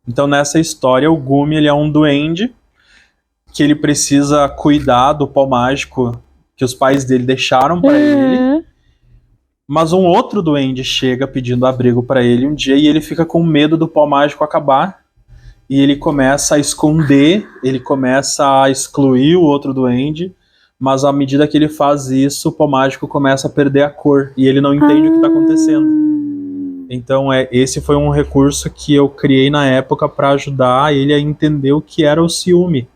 Então, nessa história, o Gumi, ele é um duende que ele precisa cuidar do pó mágico, que os pais dele deixaram pra ele, mas um outro duende chega pedindo abrigo pra ele um dia e ele fica com medo do pó mágico acabar e ele começa a esconder, ele começa a excluir o outro duende, mas à medida que ele faz isso, o pó mágico começa a perder a cor e ele não entende o que está acontecendo. Então esse foi um recurso que eu criei na época para ajudar ele a entender o que era o ciúme.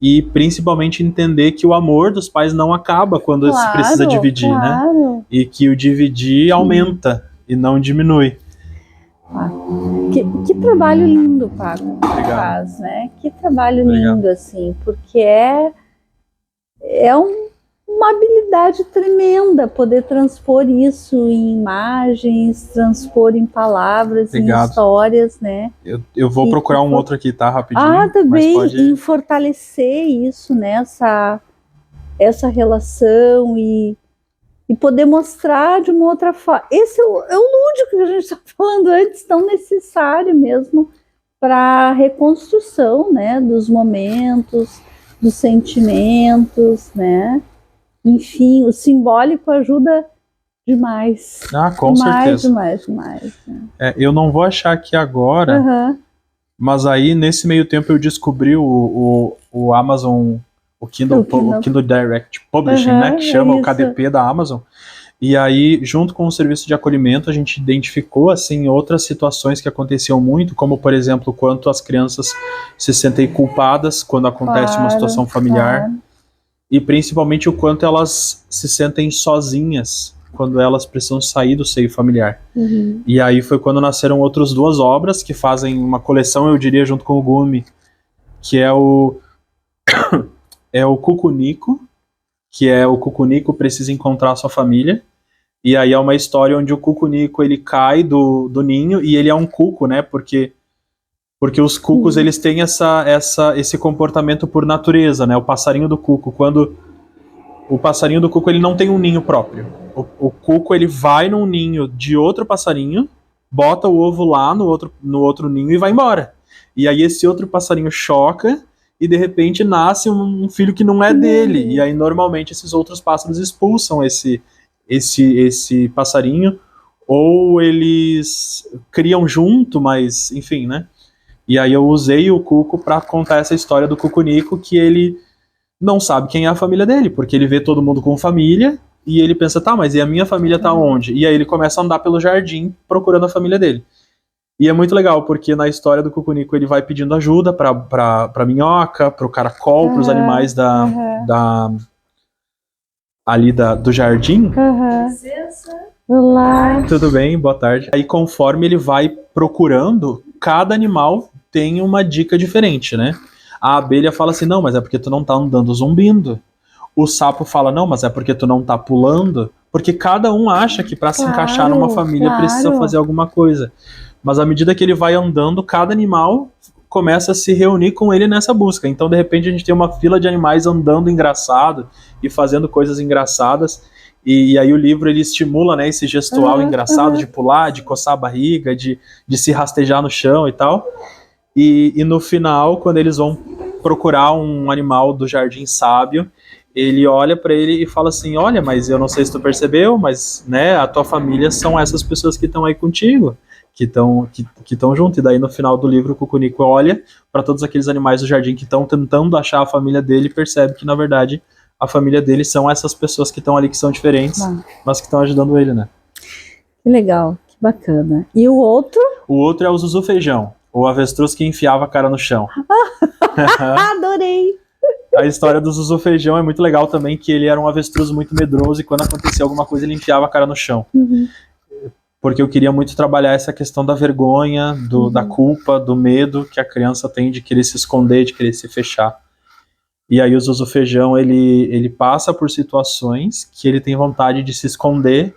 E principalmente entender que o amor dos pais não acaba quando se precisa dividir, né? E que o dividir aumenta e não diminui. Que trabalho lindo, Paco, que faz, né? Que trabalho lindo, assim, porque é uma habilidade tremenda poder transpor isso em imagens, transpor em palavras, em histórias, né? Eu vou procurar um outro aqui, tá? Rapidinho. Também, em fortalecer isso, né? Essa relação e poder mostrar de uma outra forma. Esse é o lúdico que a gente estava falando antes, tão necessário mesmo para a reconstrução, né? Dos momentos, dos sentimentos, né? Enfim, o simbólico ajuda demais. Com certeza. Demais. Né? Eu não vou achar aqui agora, mas aí nesse meio tempo eu descobri o Amazon, o Kindle Direct Publishing, né? Que chama o KDP da Amazon. E aí, junto com o serviço de acolhimento, a gente identificou, assim, outras situações que aconteciam muito, como, por exemplo, o quanto as crianças se sentem culpadas quando acontece uma situação familiar. E principalmente o quanto elas se sentem sozinhas quando elas precisam sair do seio familiar. E aí foi quando nasceram outras duas obras que fazem uma coleção, eu diria, junto com o Gumi, que é o Cucunico, que é o Cucunico precisa encontrar a sua família. E aí é uma história onde o Cucunico ele cai do ninho e ele é um cuco, né? Porque os cucos eles têm esse comportamento por natureza, né? O passarinho do cuco, quando o passarinho do cuco ele não tem um ninho próprio. O cuco ele vai num ninho de outro passarinho, bota o ovo lá no outro ninho e vai embora. E aí esse outro passarinho choca e de repente nasce um filho que não é dele. E aí normalmente esses outros pássaros expulsam esse passarinho, ou eles criam junto, mas enfim, né? E aí eu usei o cuco para contar essa história do Cucunico, que ele não sabe quem é a família dele, porque ele vê todo mundo com família, e ele pensa, tá, mas e a minha família tá onde? E aí ele começa a andar pelo jardim procurando a família dele. E é muito legal, porque na história do Cucunico ele vai pedindo ajuda pra minhoca, pro caracol, pros animais do jardim. Olá. Tudo bem, boa tarde. Aí conforme ele vai procurando, cada animal tem uma dica diferente, né? A abelha fala assim, não, mas é porque tu não tá andando zumbindo. O sapo fala, não, mas é porque tu não tá pulando. Porque cada um acha que para se encaixar numa família precisa fazer alguma coisa. Mas à medida que ele vai andando, cada animal começa a se reunir com ele nessa busca. Então, de repente, a gente tem uma fila de animais andando engraçado e fazendo coisas engraçadas. E aí o livro ele estimula, né, esse gestual engraçado de pular, de coçar a barriga, de se rastejar no chão e tal. E no final, quando eles vão procurar um animal do Jardim Sábio, ele olha para ele e fala assim, olha, mas eu não sei se tu percebeu, mas né, a tua família são essas pessoas que estão aí contigo, que estão junto. E daí no final do livro o Cucunico olha para todos aqueles animais do jardim que estão tentando achar a família dele e percebe que na verdade a família dele são essas pessoas que estão ali, que são diferentes, mas que estão ajudando ele, né? Que legal, que bacana. E o outro? O outro é o Zuzu Feijão, o avestruz que enfiava a cara no chão. Adorei! A história do Zuzu Feijão é muito legal também, que ele era um avestruz muito medroso e quando acontecia alguma coisa ele enfiava a cara no chão. Porque eu queria muito trabalhar essa questão da vergonha, da culpa, do medo que a criança tem de querer se esconder, de querer se fechar. E aí o Zuzu Feijão, ele passa por situações que ele tem vontade de se esconder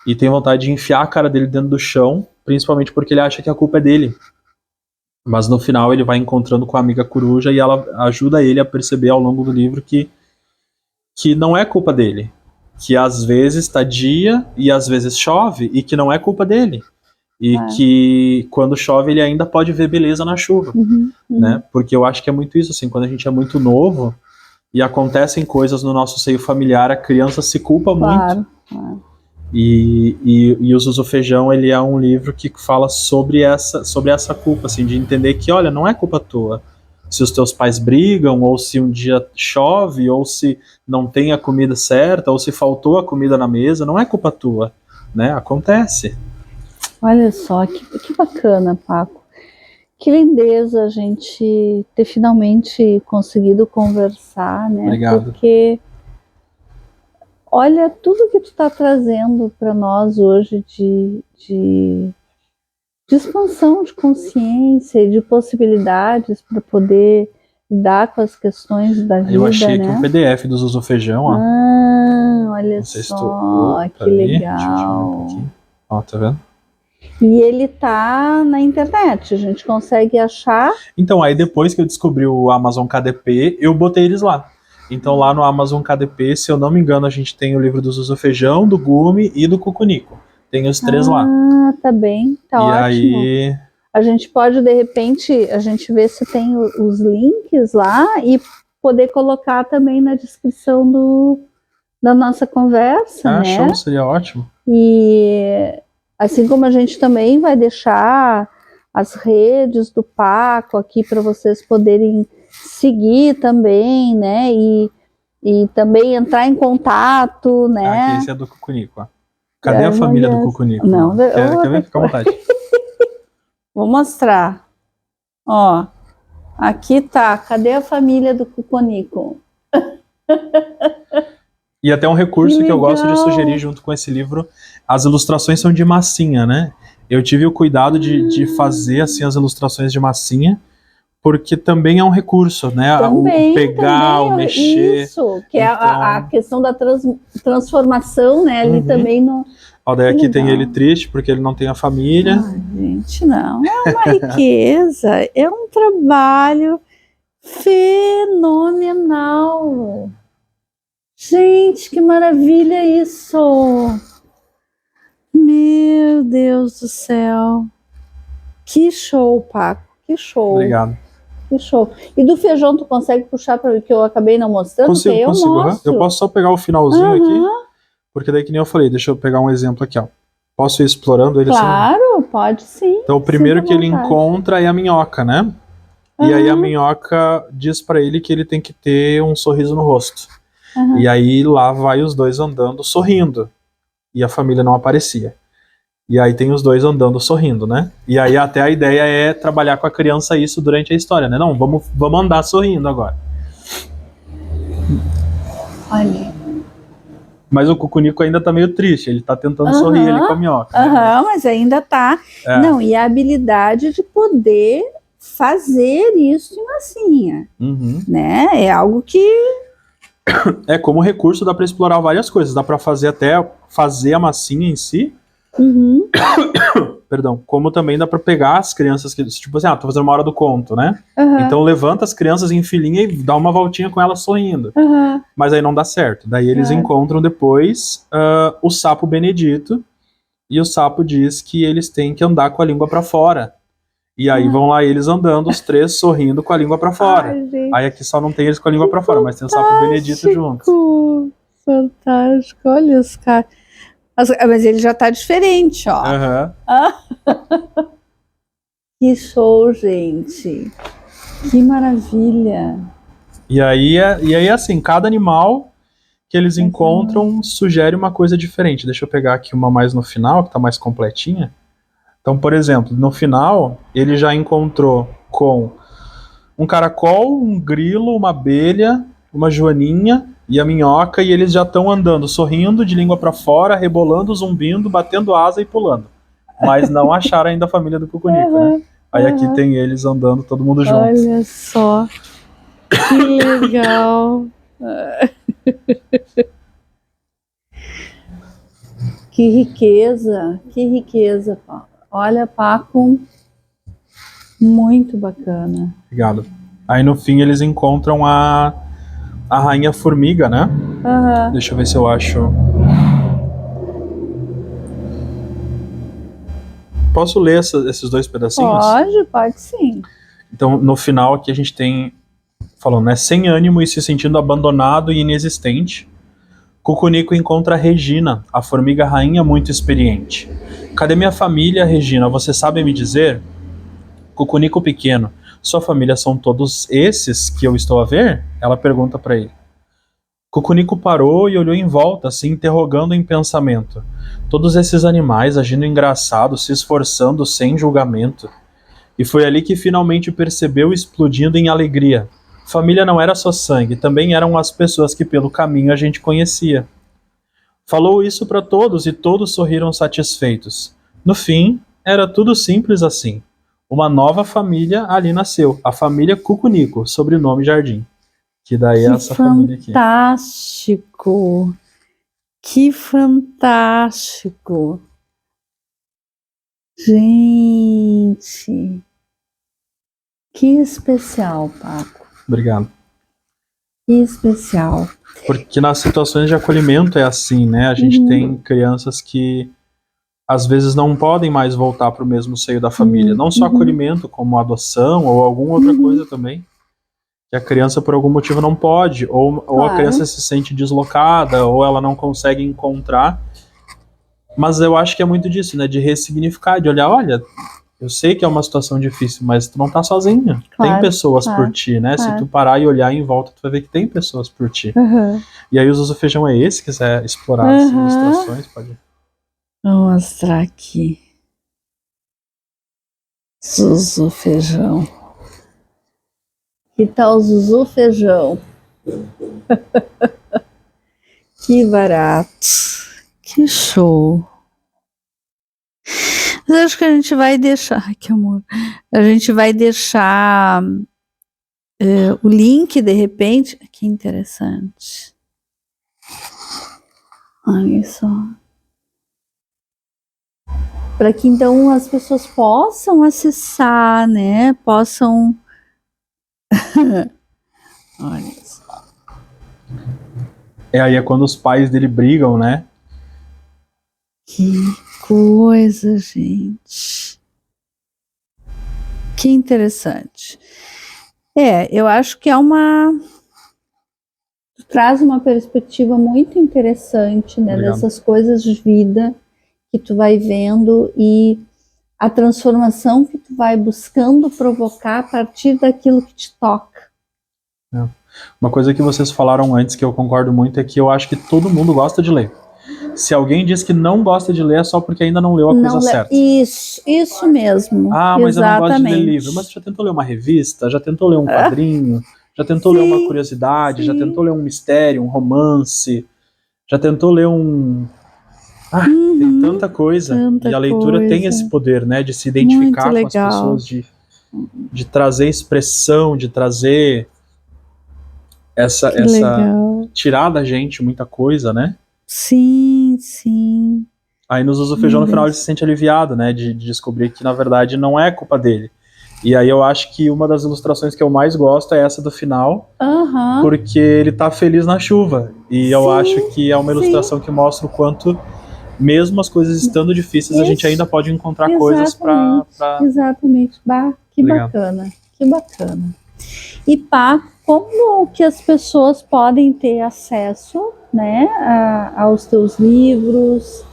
e tem vontade de enfiar a cara dele dentro do chão, principalmente porque ele acha que a culpa é dele. Mas no final ele vai encontrando com a amiga coruja e ela ajuda ele a perceber ao longo do livro que não é culpa dele. Que às vezes tá dia e às vezes chove e que não é culpa dele. E que quando chove ele ainda pode ver beleza na chuva. Né? Porque eu acho que é muito isso, assim, quando a gente é muito novo, e acontecem coisas no nosso seio familiar, a criança se culpa muito. Claro. E o Zuzu Feijão, ele é um livro que fala sobre essa culpa, assim, de entender que, olha, não é culpa tua. Se os teus pais brigam, ou se um dia chove, ou se não tem a comida certa, ou se faltou a comida na mesa, não é culpa tua, né? Acontece. Olha só, que bacana, Paco. Que lindeza a gente ter finalmente conseguido conversar, né? Obrigado. Porque olha tudo que tu está trazendo para nós hoje de expansão de consciência e de possibilidades para poder lidar com as questões da vida, Eu achei aqui né? um PDF do Zuzu Feijão, ó. Olha Não sei se só, tu... que Peraí, legal. deixa eu tirar um pouquinho. Ó, tá vendo? E ele tá na internet, a gente consegue achar. Então, aí depois que eu descobri o Amazon KDP, eu botei eles lá. Então, lá no Amazon KDP, se eu não me engano, a gente tem o livro do Zuzu Feijão, do Gumi e do Cucunico. Tem os 3 lá. Ah, tá bem, tá ótimo. Aí... A gente pode, de repente, a gente ver se tem os links lá e poder colocar também na descrição da nossa conversa, né? Show, seria ótimo. E assim como a gente também vai deixar as redes do Paco aqui para vocês poderem seguir também, né? E também entrar em contato, né? Aqui, esse é do Cucunico, ó. Cadê a família do Cucunico? Não, quer ver? Fica à vontade. Vou mostrar. Ó, aqui tá. Cadê a família do Cucunico? E até um recurso que eu gosto de sugerir junto com esse livro, as ilustrações são de massinha, né? Eu tive o cuidado de fazer assim as ilustrações de massinha, porque também é um recurso, né? Também, o pegar, o mexer. Isso, que é a questão da transformação, né? Ali também no... Ó, daí aqui tem ele triste, porque ele não tem a família. Ai, gente, não. É uma riqueza. É um trabalho fenomenal. Gente, que maravilha isso! Meu Deus do céu. Que show, Paco. Que show. Obrigado. Que show. E do feijão tu consegue puxar para o que eu acabei não mostrando? Consigo. Mostro. Eu posso só pegar o finalzinho aqui, porque daí que nem eu falei, deixa eu pegar um exemplo aqui, ó. Posso ir explorando ele assim? Claro, pode sim. Então o primeiro que ele encontra é a minhoca, né? E aí a minhoca diz pra ele que ele tem que ter um sorriso no rosto. E aí lá vai os dois andando sorrindo. E a família não aparecia. E aí tem os dois andando sorrindo, né? E aí até a ideia é trabalhar com a criança isso durante a história, né? Não, vamos andar sorrindo agora. Olha. Mas o Cucunico ainda tá meio triste, ele tá tentando sorrir ali com a minhoca. Né? Mas ainda tá. Não, e a habilidade de poder fazer isso em massinha, né? É algo que... É, como recurso dá pra explorar várias coisas, dá pra fazer até fazer a massinha em si. Perdão, como também dá pra pegar as crianças que, tipo assim, tô fazendo uma hora do conto, né? Então levanta as crianças em filinha e dá uma voltinha com elas sorrindo. Mas aí não dá certo. Daí eles encontram depois o sapo Benedito, e o sapo diz que eles têm que andar com a língua pra fora. E aí vão lá eles andando, os 3 sorrindo com a língua pra fora. Aí aqui só não tem eles com a língua pra fora, mas tem o sapo Benedito junto. Fantástico, olha os caras. Mas ele já tá diferente, ó. Que show, gente. Que maravilha. E aí assim, cada animal que eles encontram sugere uma coisa diferente. Deixa eu pegar aqui uma mais no final, que tá mais completinha. Então, por exemplo, no final, ele já encontrou com um caracol, um grilo, uma abelha, uma joaninha e a minhoca, e eles já estão andando, sorrindo, de língua para fora, rebolando, zumbindo, batendo asa e pulando. Mas não acharam ainda a família do Cucunico, né? Aí aqui tem eles andando, todo mundo junto. Olha só. Que legal. Que riqueza, Paco. Olha, Paco, muito bacana. Obrigado. Aí no fim eles encontram a rainha formiga, né? Deixa eu ver se eu acho. Posso ler esses 2 pedacinhos? Pode sim. Então no final aqui a gente tem falando, né? Sem ânimo e se sentindo abandonado e inexistente, Cucunico encontra a Regina, a formiga rainha muito experiente. Cadê minha família, Regina? Você sabe me dizer? Cucunico pequeno, sua família são todos esses que eu estou a ver? Ela pergunta para ele. Cucunico parou e olhou em volta, se interrogando em pensamento. Todos esses animais agindo engraçado, se esforçando sem julgamento. E foi ali que finalmente percebeu, explodindo em alegria. Família não era só sangue, também eram as pessoas que pelo caminho a gente conhecia. Falou isso para todos e todos sorriram satisfeitos. No fim, era tudo simples assim. Uma nova família ali nasceu, a família Cucunico, sobrenome Jardim. Que daí é essa família aqui. Fantástico! Que fantástico! Gente! Que especial, Paco. Obrigado. Que especial. Porque nas situações de acolhimento é assim, né? A gente tem crianças que às vezes não podem mais voltar para o mesmo seio da família. Não só acolhimento, como adoção ou alguma outra coisa também. Que a criança por algum motivo não pode, ou a criança se sente deslocada, ou ela não consegue encontrar. Mas eu acho que é muito disso, né? De ressignificar, de olhar, olha, eu sei que é uma situação difícil, mas tu não tá sozinha. Tem pessoas por ti, né? Se tu parar e olhar em volta, tu vai ver que tem pessoas por ti. E aí o Zuzu Feijão é esse, se quiser explorar as ilustrações, pode ir. Vou mostrar aqui. Zuzu Feijão. Que tal Zuzu Feijão? Que barato. Que show. Mas acho que a gente vai deixar... Ai, que amor. A gente vai deixar o link, de repente. Que interessante. Olha só. Para que então as pessoas possam acessar, né? Possam... Olha só. Aí é quando os pais dele brigam, né? Que coisa, gente. Que interessante. Eu acho que traz uma perspectiva muito interessante, né? Obrigado. Dessas coisas de vida que tu vai vendo e a transformação que tu vai buscando provocar a partir daquilo que te toca. Uma coisa que vocês falaram antes que eu concordo muito é que eu acho que todo mundo gosta de ler. Se alguém diz que não gosta de ler é só porque ainda não leu a coisa certa. Isso mesmo. Ah, mas exatamente. Eu não gosto de ler livro. Mas já tentou ler uma revista? Já tentou ler um quadrinho? Já tentou ler uma curiosidade? Já tentou ler um mistério, um romance? Já tentou ler um... tem tanta coisa. E a leitura tem esse poder, né? De se identificar com as pessoas, de trazer expressão, de trazer essa tirar da gente muita coisa, né? Sim, sim. Aí no Zuzu Feijão, no final, ele se sente aliviado, né? De descobrir que, na verdade, não é culpa dele. E aí eu acho que uma das ilustrações que eu mais gosto é essa do final, porque ele tá feliz na chuva. E eu acho que é uma ilustração que mostra o quanto, mesmo as coisas estando difíceis, a gente ainda pode encontrar coisas pra... Exatamente. Que bacana, que bacana. E como que as pessoas podem ter acesso, né, aos teus livros,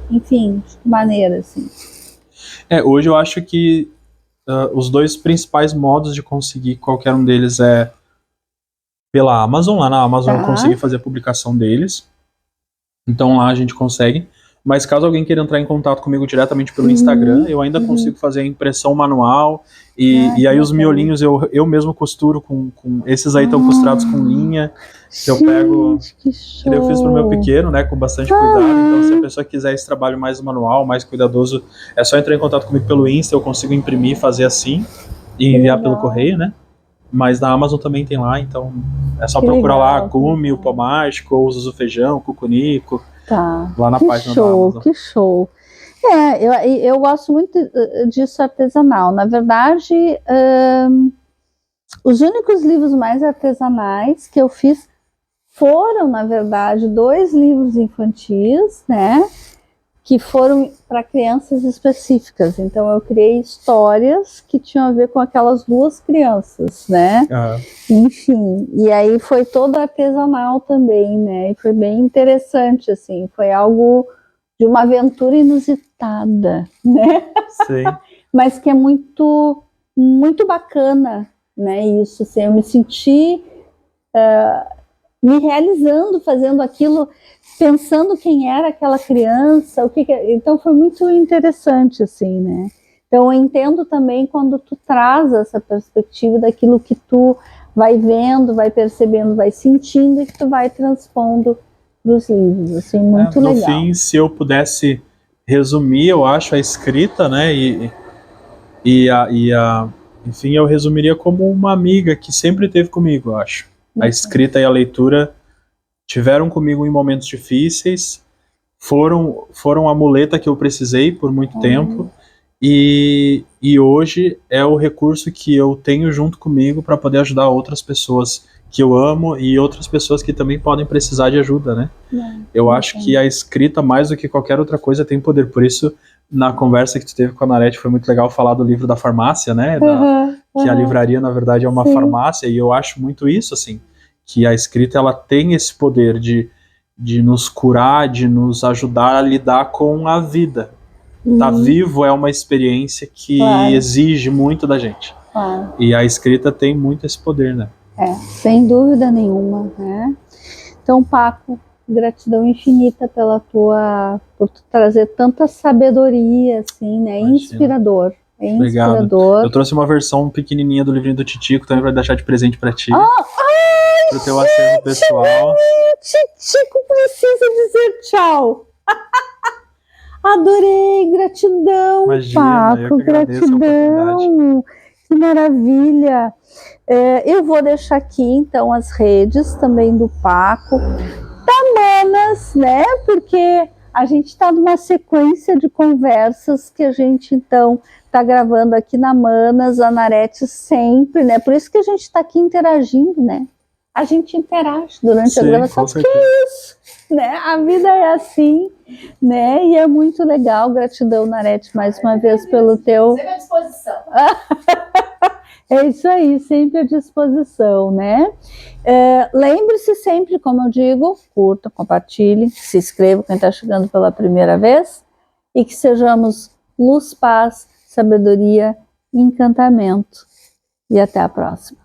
enfim, de que maneira, assim? Hoje eu acho que os dois principais modos de conseguir qualquer um deles é pela Amazon. Lá na Amazon eu consegui fazer a publicação deles, então lá a gente consegue. Mas caso alguém queira entrar em contato comigo diretamente pelo Instagram, eu ainda consigo fazer a impressão manual. E aí os miolinhos eu mesmo costuro com esses aí estão costurados com linha, que eu pego, que eu fiz pro meu pequeno, né, com bastante cuidado. Então se a pessoa quiser esse trabalho mais manual, mais cuidadoso, é só entrar em contato comigo pelo Insta, eu consigo imprimir, fazer assim e enviar pelo correio, né? Mas na Amazon também tem lá, então é só procurar lá Gumi, o Pó Mágico, ou o Zuzu Feijão, o Cucunico. Lá na página da Amazon. Que show. Eu gosto muito disso artesanal. Na verdade, os únicos livros mais artesanais que eu fiz foram, na verdade, 2 livros infantis, né? que foram para crianças específicas. Então eu criei histórias que tinham a ver com aquelas 2 crianças, né? Enfim, e aí foi todo artesanal também, né? E foi bem interessante, assim, foi algo de uma aventura inusitada, né? Sim. Mas que é muito, muito bacana, né? Isso, assim, eu me senti me realizando, fazendo aquilo, pensando quem era aquela criança, então foi muito interessante, assim, né? Então eu entendo também quando tu traz essa perspectiva daquilo que tu vai vendo, vai percebendo, vai sentindo e que tu vai transpondo dos livros, assim, muito legal. No fim, se eu pudesse resumir, eu acho, a escrita, né, enfim, eu resumiria como uma amiga que sempre esteve comigo, eu acho. A escrita e a leitura tiveram comigo em momentos difíceis, foram a muleta que eu precisei por muito tempo, e hoje é o recurso que eu tenho junto comigo para poder ajudar outras pessoas que eu amo e outras pessoas que também podem precisar de ajuda, né? Eu acho que a escrita, mais do que qualquer outra coisa, tem poder. Por isso, na conversa que tu teve com a Narete, foi muito legal falar do livro da farmácia, né? Que a livraria, na verdade, é uma farmácia, e eu acho muito isso, assim, que a escrita, ela tem esse poder de nos curar, de nos ajudar a lidar com a vida. Tá vivo é uma experiência que exige muito da gente. E a escrita tem muito esse poder, né? Sem dúvida nenhuma, né? Então, Paco, gratidão infinita por tu trazer tanta sabedoria, assim, né? Inspirador. Obrigado. Eu trouxe uma versão pequenininha do livrinho do Titico também para deixar de presente para ti. Pro teu acervo pessoal. Titico precisa dizer tchau. Adorei, gratidão, Paco, gratidão. Que maravilha. Eu vou deixar aqui, então, as redes também do Paco, da Manas, né? Porque a gente está numa sequência de conversas que a gente, então, está gravando aqui na Manas, a Narete sempre, né? Por isso que a gente está aqui interagindo, né? A gente interage durante a gravação. Que isso, né? A vida é assim, né? E é muito legal. Gratidão, Narete, mais uma vez pelo teu... Sempre à disposição. É isso aí, sempre à disposição, né? Lembre-se sempre, como eu digo, curta, compartilhe, se inscreva quem está chegando pela primeira vez e que sejamos luz, paz, sabedoria e encantamento. E até a próxima.